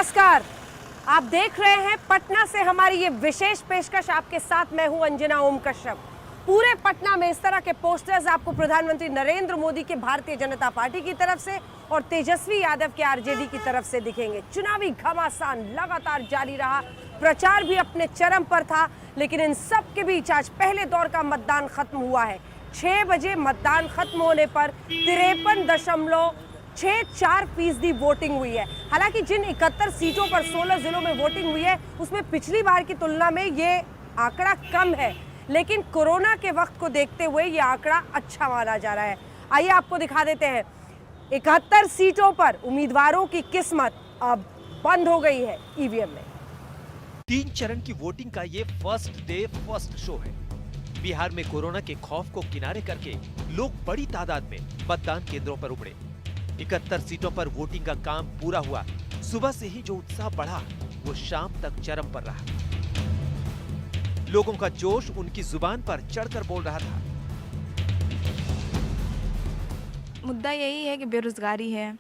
नमस्कार, आप देख रहे हैं पटना से हमारी ये विशेष पेशकश। आपके साथ मैं हूं अंजना ओम कश्यप। पूरे पटना में इस तरह के पोस्टर्स आपको प्रधानमंत्री नरेंद्र मोदी के भारतीय जनता पार्टी की तरफ से और तेजस्वी यादव के आरजेडी की तरफ से दिखेंगे। चुनावी घमासान लगातार जारी रहा, प्रचार भी अपने चरम पर था, लेकिन इन सब के बीच आज पहले दौर का मतदान खत्म हुआ है। 6 बजे मतदान खत्म होने पर 53.64% वोटिंग हुई है। हालांकि जिन 71 सीटों पर 16 जिलों में वोटिंग हुई है, उसमें पिछली बार की तुलना में ये आंकड़ा कम है, लेकिन कोरोना के वक्त को देखते हुए ये आंकड़ा अच्छा माना जा रहा है। आइए आपको दिखा देते हैं। 71 सीटों पर उम्मीदवारों की किस्मत अब बंद हो गई है ईवीएम में। 3 चरण की वोटिंग का ये फर्स्ट डे फर्स्ट शो है। बिहार में कोरोना के खौफ को किनारे करके लोग बड़ी तादाद में मतदान केंद्रों पर उमड़े। 71 सीटों पर वोटिंग का काम पूरा हुआ। सुबह से ही जो उत्साह बढ़ा वो शाम तक चरम पर रहा। लोगों का जोश उनकी जुबान पर चढ़कर बोल रहा था। मुद्दा यही है कि बेरोजगारी है,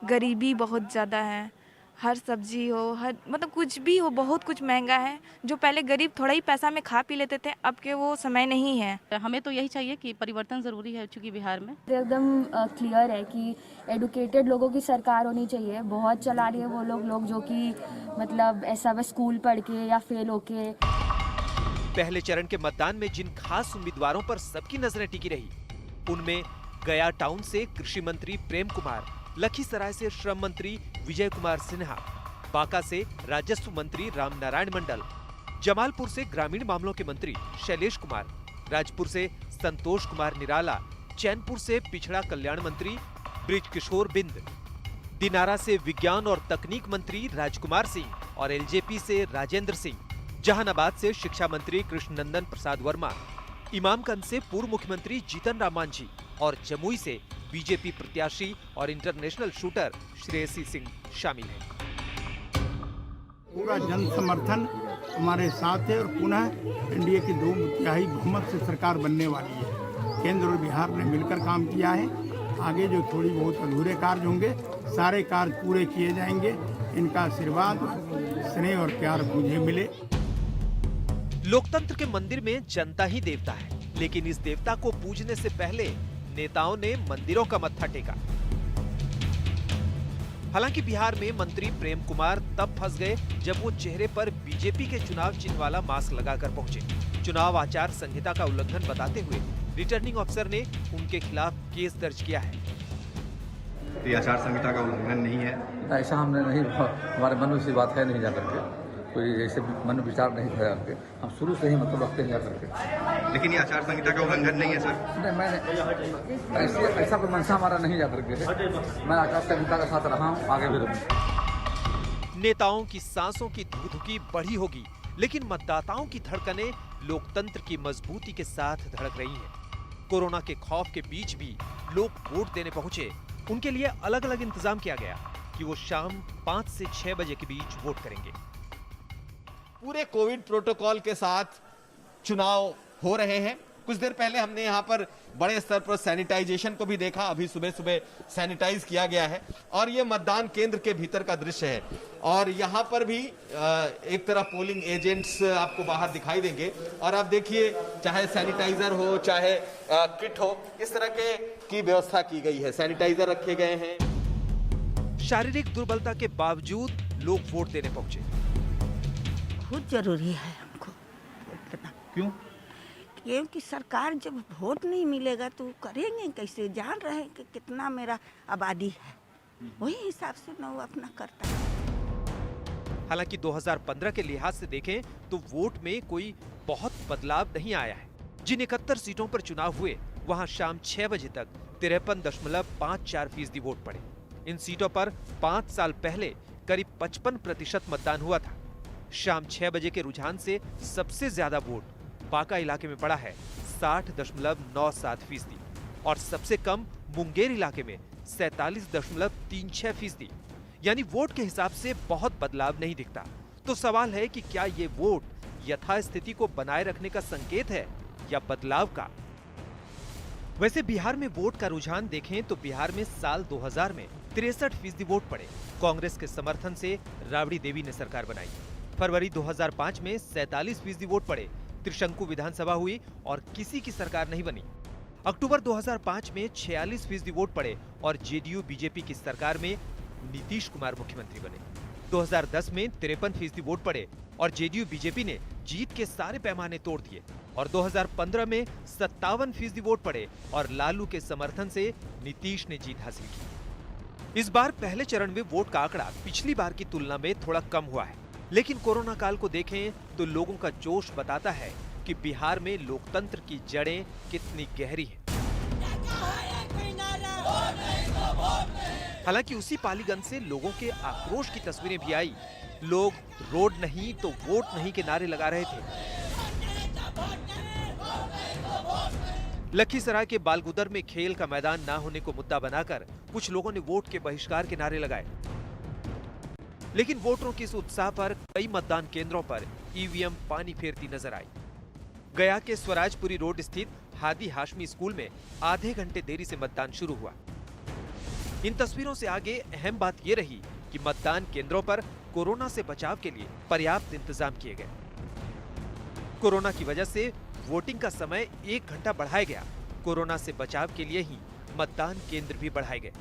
गरीबी बहुत ज़्यादा है, हर सब्जी हो, हर मतलब कुछ भी हो, बहुत कुछ महंगा है। जो पहले गरीब थोड़ा ही पैसा में खा पी लेते थे, अब के वो समय नहीं है। हमें तो यही चाहिए कि परिवर्तन ज़रूरी है, चूँकि बिहार में एकदम क्लियर है कि एडुकेटेड लोगों की सरकार होनी चाहिए। बहुत चला रही है वो लोग जो कि मतलब ऐसा बस स्कूल पढ़ के या फेल होके। पहले चरण के मतदान में जिन खास उम्मीदवारों पर सबकी नजरें टिकी रही, उनमें गया टाउन से कृषि मंत्री प्रेम कुमार, लखीसराय से श्रम मंत्री विजय कुमार सिन्हा, बांका से राजस्व मंत्री रामनारायण मंडल, जमालपुर से ग्रामीण मामलों के मंत्री शैलेश कुमार, राजपुर से संतोष कुमार निराला, चैनपुर से पिछड़ा कल्याण मंत्री बृजकिशोर बिंद, दिनारा से विज्ञान और तकनीक मंत्री राजकुमार सिंह और एलजेपी से राजेंद्र सिंह, जहानाबाद से शिक्षा मंत्री कृष्णनंदन प्रसाद वर्मा, इमामगंज से पूर्व मुख्यमंत्री जीतन राम मांझी और जमुई से बीजेपी प्रत्याशी और इंटरनेशनल शूटर श्रेयसी सिंह शामिल हैं। पूरा जन समर्थन हमारे साथ है और पुनः एनडीए की 2/3 बहुमत से सरकार बनने वाली है। केंद्र और बिहार ने मिलकर काम किया है। आगे जो थोड़ी बहुत अधूरे कार्य होंगे, सारे कार्य पूरे किए जाएंगे। इनका आशीर्वाद, स्नेह और प्यार मुझे मिले। लोकतंत्र के मंदिर में जनता ही देवता है, लेकिन इस देवता को पूजने से पहले नेताओं ने मंदिरों का मत्था टेका। हालांकि बिहार में मंत्री प्रेम कुमार तब फंस गए जब वो चेहरे पर बीजेपी के चुनाव चिन्ह वाला मास्क लगाकर पहुंचे। चुनाव आचार संहिता का उल्लंघन बताते हुए रिटर्निंग अफसर ने उनके खिलाफ केस दर्ज किया है। तो आचार संहिता का उल्लंघन नहीं है, ऐसा हमने नहीं, हमारे मन में सी बात है नहीं जाकर के, कोई ऐसे मन विचार नहीं है करके, हम शुरू से ही मतलब रखते हैं जाकर के। लेकिन ये आचार संहिता का उल्लंघन नहीं है सर। नहीं, मैंने ऐसा कोई मनसा हमारा नहीं जाकर के, मैं आचार संहिता के साथ रहा हूँ, आगे भी रहूँगा। नेताओं की सांसों की धुकधुकी बढ़ी होगी, लेकिन मतदाताओं की धड़कनें लोकतंत्र की मजबूती के साथ धड़क रही हैं। कोरोना के खौफ के बीच भी लोग वोट देने पहुंचे। उनके लिए अलग अलग इंतजाम किया गया कि वो शाम 5 से 6 बजे के बीच वोट करेंगे। पूरे कोविड प्रोटोकॉल के साथ चुनाव हो रहे हैं। कुछ देर पहले हमने यहाँ पर बड़े स्तर पर सैनिटाइजेशन को भी देखा। अभी सुबह सुबह सैनिटाइज किया गया है और ये मतदान केंद्र के भीतर का दृश्य है। और यहाँ पर भी एक तरफ पोलिंग एजेंट्स आपको बाहर दिखाई देंगे और आप देखिए, चाहे सैनिटाइजर हो, चाहे किट हो, इस तरह की व्यवस्था की गई है। सैनिटाइजर रखे गए हैं। शारीरिक दुर्बलता के बावजूद लोग वोट देने पहुंचे। बहुत जरूरी है हमको वोट देना। क्यों? क्योंकि सरकार जब वोट नहीं मिलेगा तो करेंगे कैसे? जान रहे हैं कि कितना मेरा आबादी है, वही हिसाब से ना वो अपना करता है। हालांकि 2015 के लिहाज से देखें तो वोट में कोई बहुत बदलाव नहीं आया है। जिन 71 सीटों पर चुनाव हुए, वहां शाम 6 बजे तक 53.54% वोट पड़े। इन सीटों पर 5 साल पहले करीब 55% मतदान हुआ था। शाम 6 बजे के रुझान से सबसे ज्यादा वोट बांका इलाके में पड़ा है 60.97% और सबसे कम मुंगेर इलाके में 47.36%। यानी वोट के हिसाब से बहुत बदलाव नहीं दिखता। तो सवाल है कि क्या ये वोट यथास्थिति को बनाए रखने का संकेत है या बदलाव का? वैसे बिहार में वोट का रुझान देखें तो बिहार में साल 2000 में 63% वोट पड़े। कांग्रेस के समर्थन से राबड़ी देवी ने सरकार बनाई। फरवरी 2005 में 47% वोट पड़े। त्रिशंकु विधानसभा हुई और किसी की सरकार नहीं बनी। अक्टूबर 2005 में 46% वोट पड़े और जेडीयू बीजेपी की सरकार में नीतीश कुमार मुख्यमंत्री बने। 2010 में 53% वोट पड़े और जेडीयू बीजेपी ने जीत के सारे पैमाने तोड़ दिए और 2015 में 57% वोट पड़े और लालू के समर्थन से नीतीश ने जीत हासिल की। इस बार पहले चरण में वोट का आंकड़ा पिछली बार की तुलना में थोड़ा कम हुआ है, लेकिन कोरोना काल को देखें तो लोगों का जोश बताता है कि बिहार में लोकतंत्र की जड़ें कितनी गहरी हैं। हालांकि उसी पालीगंज से लोगों के आक्रोश की तस्वीरें भी आई। लोग रोड नहीं तो वोट नहीं के नारे लगा रहे थे। लखीसराय के बालगुदर में खेल का मैदान ना होने को मुद्दा बनाकर कुछ लोगों ने वोट के बहिष्कार के नारे लगाए, लेकिन वोटरों के इस उत्साह पर कई मतदान केंद्रों पर ईवीएम पानी फेरती नजर आई। गया के स्वराजपुरी रोड स्थित हादी हाशमी स्कूल में आधे घंटे देरी से मतदान शुरू हुआ। इन तस्वीरों से आगे अहम बात यह रही कि मतदान केंद्रों पर कोरोना से बचाव के लिए पर्याप्त इंतजाम किए गए। कोरोना की वजह से वोटिंग का समय 1 घंटा बढ़ाया गया। कोरोना से बचाव के लिए ही मतदान केंद्र भी बढ़ाए गए।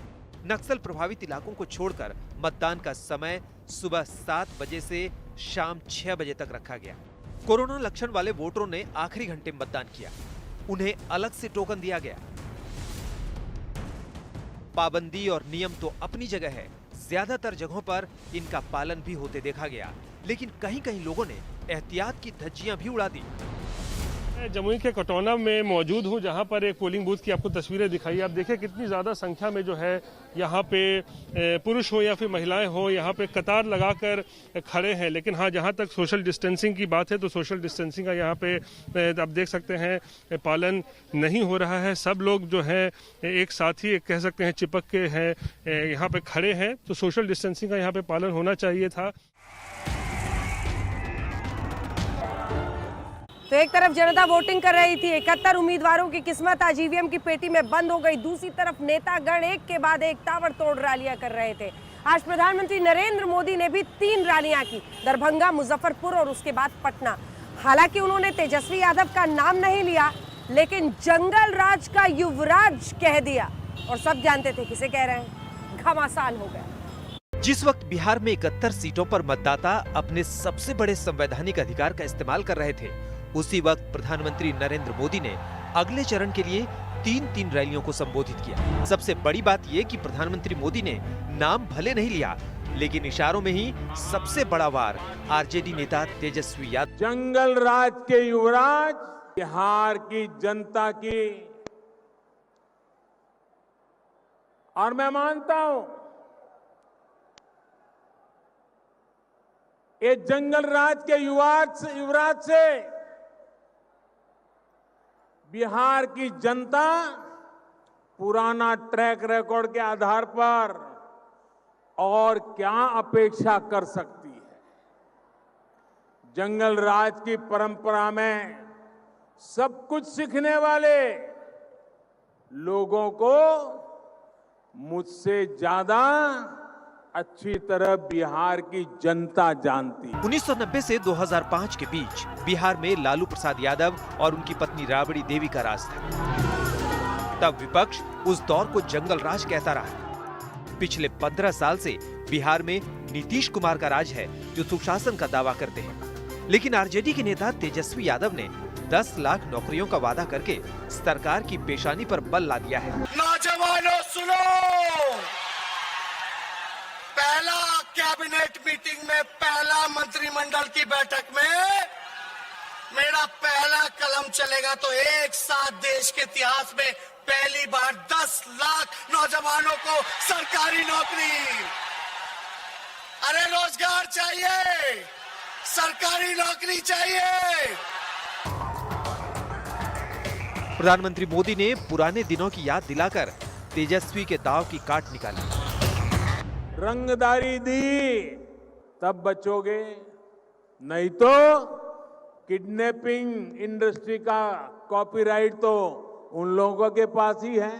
नक्सल प्रभावित इलाकों को छोड़कर मतदान का समय सुबह 7 बजे से शाम 6 बजे तक रखा गया। कोरोना लक्षण वाले वोटरों ने आखिरी घंटे में मतदान किया। उन्हें अलग से टोकन दिया गया। पाबंदी और नियम तो अपनी जगह है, ज्यादातर जगहों पर इनका पालन भी होते देखा गया, लेकिन कहीं कहीं लोगों ने एहतियात की धज्जियां भी उड़ा दी। जमुई के कटौना में मौजूद हूं, जहां पर एक पोलिंग बूथ की आपको तस्वीरें दिखाई। आप देखिए कितनी ज्यादा संख्या में जो है यहां पे पुरुष हो या फिर महिलाएं हो, यहां पे कतार लगाकर खड़े हैं। लेकिन हाँ, जहां तक सोशल डिस्टेंसिंग की बात है तो सोशल डिस्टेंसिंग का यहां पे आप देख सकते हैं पालन नहीं हो रहा है। सब लोग जो है एक साथ ही कह सकते हैं चिपक के हैं यहाँ पे खड़े हैं, तो सोशल डिस्टेंसिंग का यहाँ पे पालन होना चाहिए था। तो एक तरफ जनता वोटिंग कर रही थी, 71 उम्मीदवारों की किस्मत आज ईवीएम की पेटी में बंद हो गई। दूसरी तरफ नेतागण एक के बाद एक ताबड़तोड़ रैलियां कर रहे थे। आज प्रधानमंत्री नरेंद्र मोदी ने भी 3 रैलियां की, दरभंगा, मुजफ्फरपुर और उसके बाद पटना। हालांकि उन्होंने तेजस्वी यादव का नाम नहीं लिया, लेकिन जंगल राज का युवराज कह दिया और सब जानते थे किसे कह रहे हैं। घमासान हो गया। जिस वक्त बिहार में 71 सीटों पर मतदाता अपने सबसे बड़े संवैधानिक अधिकार का इस्तेमाल कर रहे थे, उसी वक्त प्रधानमंत्री नरेंद्र मोदी ने अगले चरण के लिए 3 रैलियों को संबोधित किया। सबसे बड़ी बात यह कि प्रधानमंत्री मोदी ने नाम भले नहीं लिया, लेकिन इशारों में ही सबसे बड़ा वार आरजेडी नेता तेजस्वी यादव। जंगल राज के युवराज बिहार की जनता की, और मैं मानता हूं ये जंगल राज के युवराज से बिहार की जनता पुराना ट्रैक रिकॉर्ड के आधार पर और क्या अपेक्षा कर सकती है। जंगल राज की परंपरा में सब कुछ सीखने वाले लोगों को मुझसे ज्यादा अच्छी तरह बिहार की जनता जानती है। 1990 से 2005 के बीच बिहार में लालू प्रसाद यादव और उनकी पत्नी राबड़ी देवी का राज था। तब विपक्ष उस दौर को जंगल राज कहता रहा। पिछले 15 साल से बिहार में नीतीश कुमार का राज है, जो सुशासन का दावा करते हैं। लेकिन आरजेडी के नेता तेजस्वी यादव ने 10 लाख नौकरियों का वादा करके सरकार की पेशानी पर बल ला दिया है। नौजवानों सुनो, पहला कैबिनेट मीटिंग में, पहला मंत्रिमंडल की बैठक में मेरा पहला कलम चलेगा तो एक साथ देश के इतिहास में पहली बार 10 लाख नौजवानों को सरकारी नौकरी। अरे रोजगार चाहिए, सरकारी नौकरी चाहिए। प्रधानमंत्री मोदी ने पुराने दिनों की याद दिलाकर तेजस्वी के दांव की काट निकाली। रंगदारी दी तब बचोगे, नहीं तो किडनैपिंग इंडस्ट्री का कॉपीराइट तो उन लोगों के पास ही है,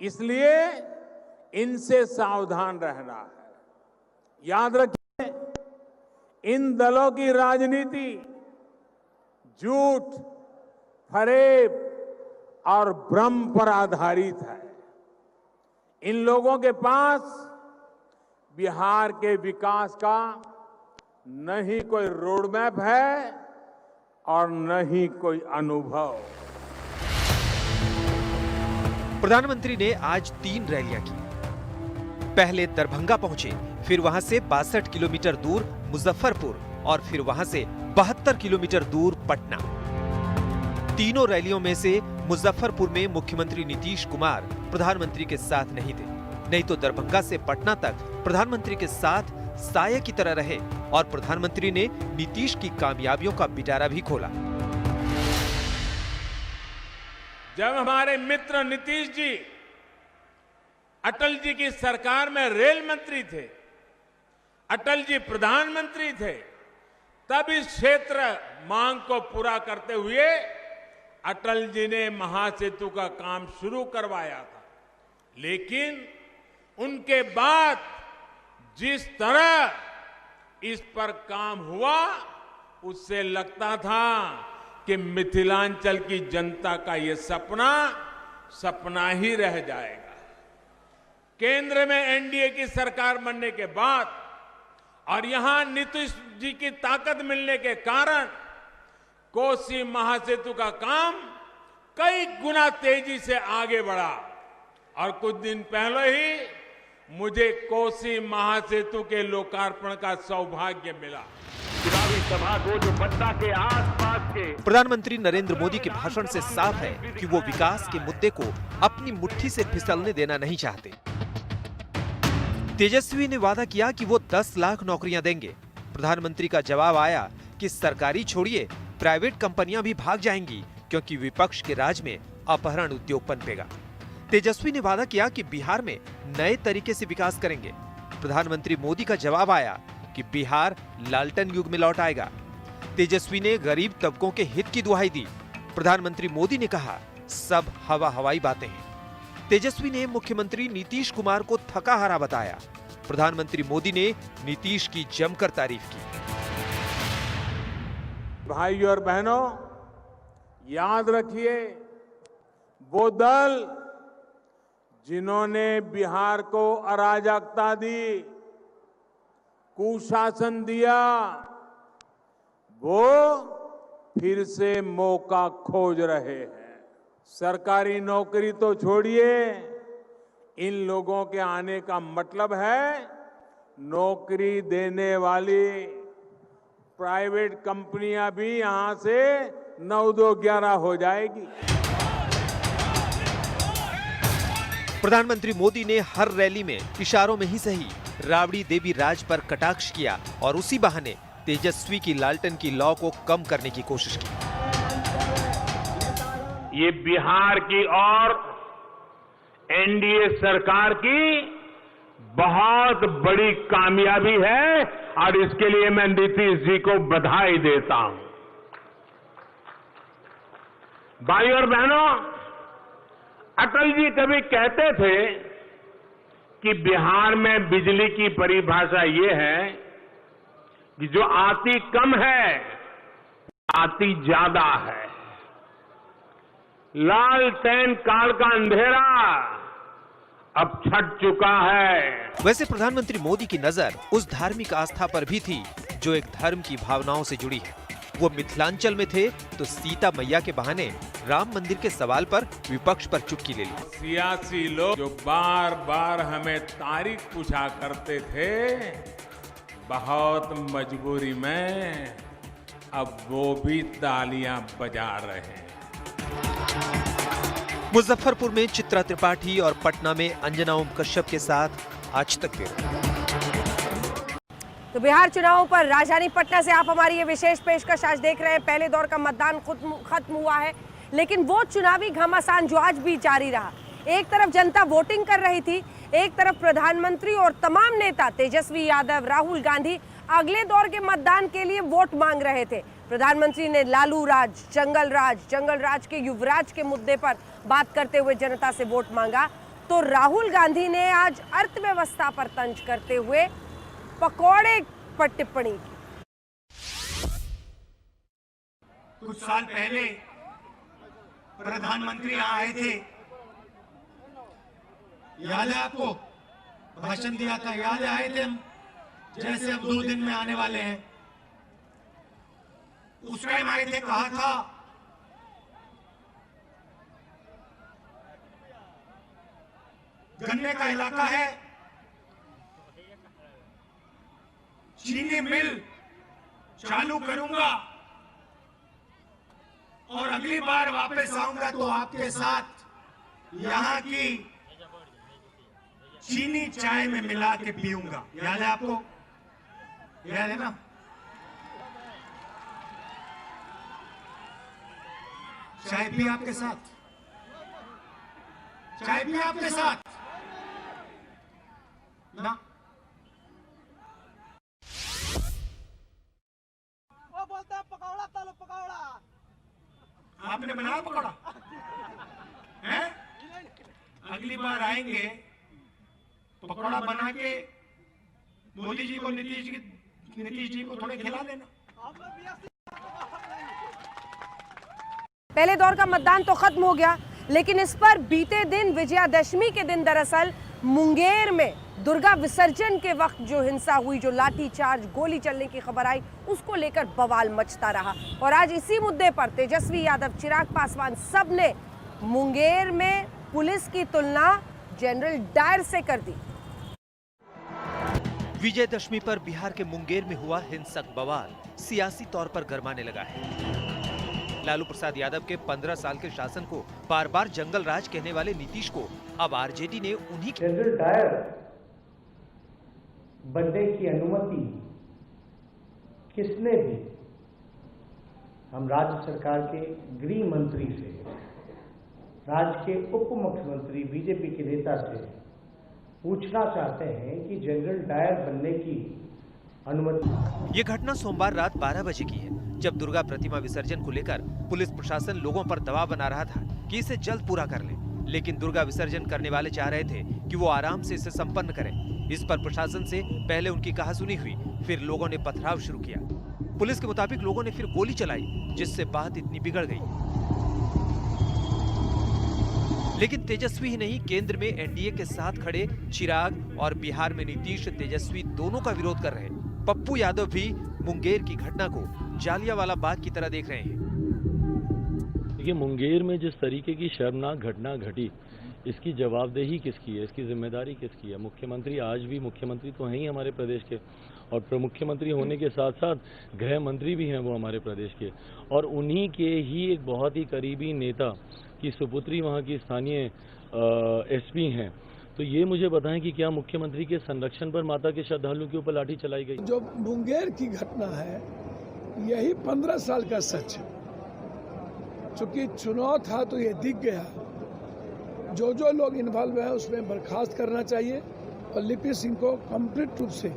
इसलिए इनसे सावधान रहना है। याद रखिए, इन दलों की राजनीति झूठ, फरेब और भ्रम पर आधारित है। इन लोगों के पास बिहार के विकास का न ही कोई रोड मैप है और न ही कोई अनुभव। प्रधानमंत्री ने आज 3 रैलियां की। पहले दरभंगा पहुंचे, फिर वहां से 62 किलोमीटर दूर मुजफ्फरपुर और फिर वहां से 72 किलोमीटर दूर पटना। तीनों रैलियों में से मुजफ्फरपुर में मुख्यमंत्री नीतीश कुमार प्रधानमंत्री के साथ नहीं थे, नहीं तो दरभंगा से पटना तक प्रधानमंत्री के साथ साये की तरह रहे और प्रधानमंत्री ने नीतीश की कामयाबियों का पिटारा भी खोला। जब हमारे मित्र नीतीश जी अटल जी की सरकार में रेल मंत्री थे, अटल जी प्रधानमंत्री थे, तब इस क्षेत्र मांग को पूरा करते हुए अटल जी ने महासेतु का काम शुरू करवाया था। लेकिन उनके बाद जिस तरह इस पर काम हुआ, उससे लगता था कि मिथिलांचल की जनता का ये सपना ही रह जाएगा। केंद्र में एनडीए की सरकार बनने के बाद और यहां नीतीश जी की ताकत मिलने के कारण कोसी महासेतु का काम कई गुना तेजी से आगे बढ़ा और कुछ दिन पहले ही मुझे कोसी महासेतु के लोकार्पण का सौभाग्य मिला। चुनावी सभा को जो पटना के आसपास के प्रधानमंत्री नरेंद्र मोदी के भाषण से साफ है कि वो विकास के मुद्दे को अपनी मुट्ठी से फिसलने देना नहीं चाहते। तेजस्वी ने वादा किया कि वो 10 लाख नौकरियां देंगे। प्रधानमंत्री का जवाब आया कि सरकारी छोड़िए, प्राइवेट कंपनियां भी भाग जाएंगी क्योंकि विपक्ष के राज में अपहरण उद्योग पनपेगा। तेजस्वी ने वादा किया कि बिहार में नए तरीके से विकास करेंगे। प्रधानमंत्री मोदी का जवाब आया कि बिहार लालटेन युग में लौट आएगा। तेजस्वी ने गरीब तबकों के हित की दुहाई दी। प्रधानमंत्री मोदी ने कहा, सब हवाई बातें हैं। तेजस्वी ने मुख्यमंत्री नीतीश कुमार को थका हारा बताया। प्रधानमंत्री मोदी ने नीतीश की जमकर तारीफ की। भाइयों और बहनों, याद रखिए, वो दल जिन्होंने बिहार को अराजकता दी, कुशासन दिया, वो फिर से मौका खोज रहे हैं। सरकारी नौकरी तो छोड़िए, इन लोगों के आने का मतलब है नौकरी देने वाली प्राइवेट कंपनियां भी यहां से 9-2-11 हो जाएगी। प्रधानमंत्री मोदी ने हर रैली में इशारों में ही सही राबड़ी देवी राज पर कटाक्ष किया और उसी बहाने तेजस्वी की लालटेन की लौ को कम करने की कोशिश की। ये बिहार की और एनडीए सरकार की बहुत बड़ी कामयाबी है और इसके लिए मैं नीतीश जी को बधाई देता हूं। भाइयों और बहनों, अटल जी कभी कहते थे कि बिहार में बिजली की परिभाषा ये है कि जो आती कम है, आती ज्यादा है। लालटेन काल का अंधेरा अब छट चुका है। वैसे प्रधानमंत्री मोदी की नजर उस धार्मिक आस्था पर भी थी जो एक धर्म की भावनाओं से जुड़ी है। वो मिथिलांचल में थे तो सीता मैया के बहाने राम मंदिर के सवाल पर विपक्ष पर चुटकी ले ली। सियासी लोग जो बार बार हमें तारीख पूछा करते थे, बहुत मजबूरी में अब वो भी तालियां बजा रहे हैं। मुजफ्फरपुर में चित्रा त्रिपाठी और पटना में अंजना ओम कश्यप के साथ आज तक ब्यूरो। तो बिहार चुनावों पर राजधानी पटना से आप हमारी ये विशेष पेशकश आज देख रहे हैं। पहले दौर का मतदान खत्म हुआ है, लेकिन वो चुनावी घमासान जो आज भी जारी रहा। एक तरफ जनता वोटिंग कर रही थी, एक तरफ प्रधानमंत्री और तमाम नेता तेजस्वी यादव, राहुल गांधी अगले दौर के मतदान के लिए वोट मांग रहे थे। प्रधानमंत्री ने लालू राज, जंगल राज के युवराज के मुद्दे पर बात करते हुए जनता से वोट मांगा, तो राहुल गांधी ने आज अर्थव्यवस्था पर तंज करते हुए पकौड़े पर टिप्पणी की। कुछ साल पहले प्रधानमंत्री यहाँ आए थे, याद है आपको? भाषण दिया था, याद आए थे हम, जैसे अब 2 दिन में आने वाले हैं। उस टाइम आए थे, कहा था गन्ने का इलाका है, चीनी मिल चालू करूंगा और अगली बार वापस आऊंगा तो आपके साथ यहाँ की चीनी चाय में मिला के पीऊंगा। याद है आपको? याद है ना? चाय पी आपके साथ, चाय पी आपके साथ ना? वो बोलता है पकौड़ा तलो पकौड़ा। आपने बनाया पकौड़ा? हैं? अगली बार आएंगे पकौड़ा बना के मोदी जी को, नीतीश जी को थोड़े खिला देना। पहले दौर का मतदान तो खत्म हो गया, लेकिन इस पर बीते दिन विजयादशमी के दिन दरअसल मुंगेर में दुर्गा विसर्जन के वक्त जो हिंसा हुई, जो लाठीचार्ज, गोली चलने की खबर आई, उसको लेकर बवाल मचता रहा। और आज इसी मुद्दे पर तेजस्वी यादव, चिराग पासवान सब ने मुंगेर में पुलिस की तुलना जनरल डायर से कर दी। विजयदशमी पर बिहार के मुंगेर में हुआ हिंसक बवाल सियासी तौर पर गरमाने लगा है। लालू प्रसाद यादव के 15 साल के शासन को बार बार जंगल राज कहने वाले नीतीश को अब आरजेडी ने उन्हीं जनरल डायर बनने की अनुमति किसने दी? हम राज्य सरकार के गृह मंत्री से, राज्य के उप मुख्यमंत्री बीजेपी के नेता से पूछना चाहते हैं कि जनरल डायर बनने की अनुमति। ये घटना सोमवार रात 12 बजे की है, जब दुर्गा प्रतिमा विसर्जन को लेकर पुलिस प्रशासन लोगों पर दबाव बना रहा था कि इसे जल्द पूरा कर ले, लेकिन दुर्गा विसर्जन करने वाले चाह रहे थे कि वो आराम से इसे संपन्न करें। इस पर प्रशासन से पहले उनकी कहासुनी हुई, फिर लोगों ने पथराव शुरू किया। पुलिस के मुताबिक लोगों ने फिर गोली चलाई, जिससे बात इतनी बिगड़ गई। लेकिन तेजस्वी ही नहीं, केंद्र में एनडीए के साथ खड़े चिराग और बिहार में नीतीश, तेजस्वी दोनों का विरोध कर रहे हैं। पप्पू यादव भी मुंगेर की घटना को जालियांवाला बाग की तरह देख रहे हैं। देखिए, मुंगेर में जिस तरीके की शर्मनाक घटना घटी, इसकी जवाबदेही किसकी है, इसकी जिम्मेदारी किसकी है? मुख्यमंत्री आज भी मुख्यमंत्री तो हैं ही हमारे प्रदेश के, और मुख्यमंत्री होने के साथ साथ गृह मंत्री भी हैं वो हमारे प्रदेश के, और उन्हीं के ही एक बहुत ही करीबी नेता की सुपुत्री वहाँ की स्थानीय एसपी हैं। तो ये मुझे बताएं कि क्या मुख्यमंत्री के संरक्षण पर माता के श्रद्धालुओं के ऊपर लाठी चलाई गई? जो मुंगेर की घटना है, यही 15 साल का सच है। चूंकि चुनाव था तो ये दिख गया। जो जो लोग इन्वॉल्व है उसमें बर्खास्त करना चाहिए और लिपि सिंह को कंप्लीट रूप से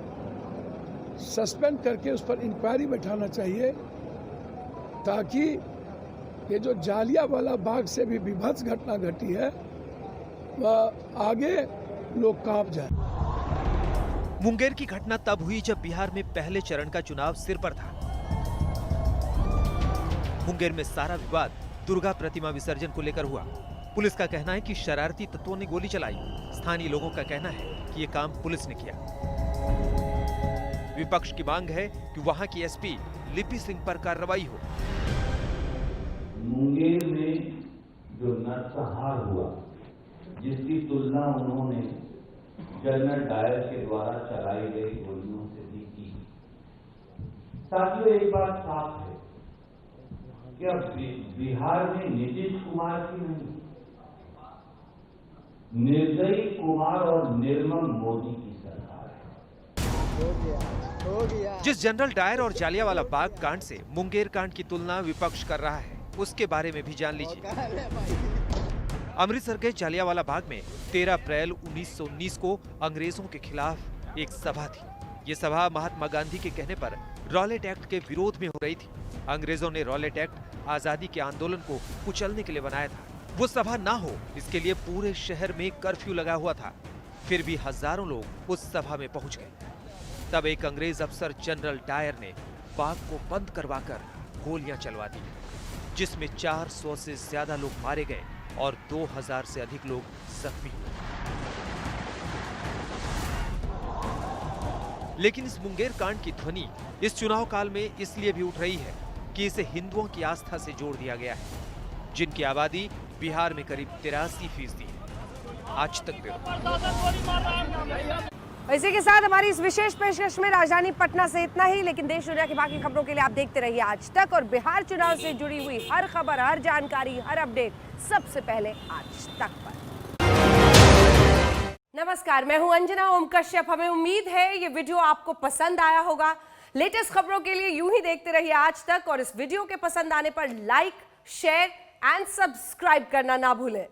सस्पेंड करके उस पर इंक्वायरी बैठाना चाहिए, ताकि ये जो जालियांवाला बाग से भी विभत्स घटना घटी है वह आगे लोग कांप जाए। मुंगेर की घटना तब हुई जब बिहार में पहले चरण का चुनाव सिर पर था। मुंगेर में सारा विवाद दुर्गा प्रतिमा विसर्जन को लेकर हुआ। पुलिस का कहना है कि शरारती तत्वों ने गोली चलाई। स्थानीय लोगों का कहना है कि ये काम पुलिस ने किया। विपक्ष की मांग है कि वहां की एसपी लिपि सिंह पर कार्रवाई हो। मुंगेर में जो नरसंहार हुआ, जिसकी तुलना उन्होंने जनरल डायर के द्वारा चलाई गई गोलियों से भी की, ताकि एक बात साफ है कि अब बिहार में नीतीश कुमार की नहीं, निर्दयी कुमार और निर्मम मोदी की सरकार है। जिस जनरल डायर और जालियांवाला बाग कांड से मुंगेर कांड की तुलना विपक्ष कर रहा है, उसके बारे में भी जान लीजिए। अमृतसर के जालियांवाला बाग में 13 अप्रैल 1919 को अंग्रेजों के खिलाफ एक सभा थी। ये सभा महात्मा गांधी के कहने पर रॉलेट एक्ट के विरोध में हो रही थी। अंग्रेजों ने रॉलेट एक्ट आजादी के आंदोलन को कुचलने के लिए बनाया था। वो सभा ना हो इसके लिए पूरे शहर में कर्फ्यू लगा हुआ था। फिर भी हजारों लोग उस सभा में पहुंच गए। तब एक अंग्रेज अफसर जनरल डायर ने बाग को बंद करवाकर गोलियां चलवा दी, जिसमें 400 से ज्यादा लोग मारे गए और 2000 से अधिक लोग जख्मी हुए। लेकिन इस मुंगेर कांड की ध्वनि इस चुनाव काल में इसलिए भी उठ रही है कि इसे हिंदुओं की आस्था से जोड़ दिया गया है, जिनकी आबादी बिहार में करीब 83% है। आज तक इसी के साथ हमारी इस विशेष पेशकश में राजधानी पटना से इतना ही, लेकिन देश दुनिया की बाकी खबरों के लिए आप देखते रहिए आज तक। और बिहार चुनाव से जुड़ी हुई हर खबर, हर जानकारी, हर अपडेट सबसे पहले आज तक पर। नमस्कार, मैं हूं अंजना ओम कश्यप। हमें उम्मीद है ये वीडियो आपको पसंद आया होगा। लेटेस्ट खबरों के लिए यूं ही देखते रहिए आज तक, और इस वीडियो के पसंद आने पर लाइक, शेयर एंड सब्सक्राइब करना ना भूलें।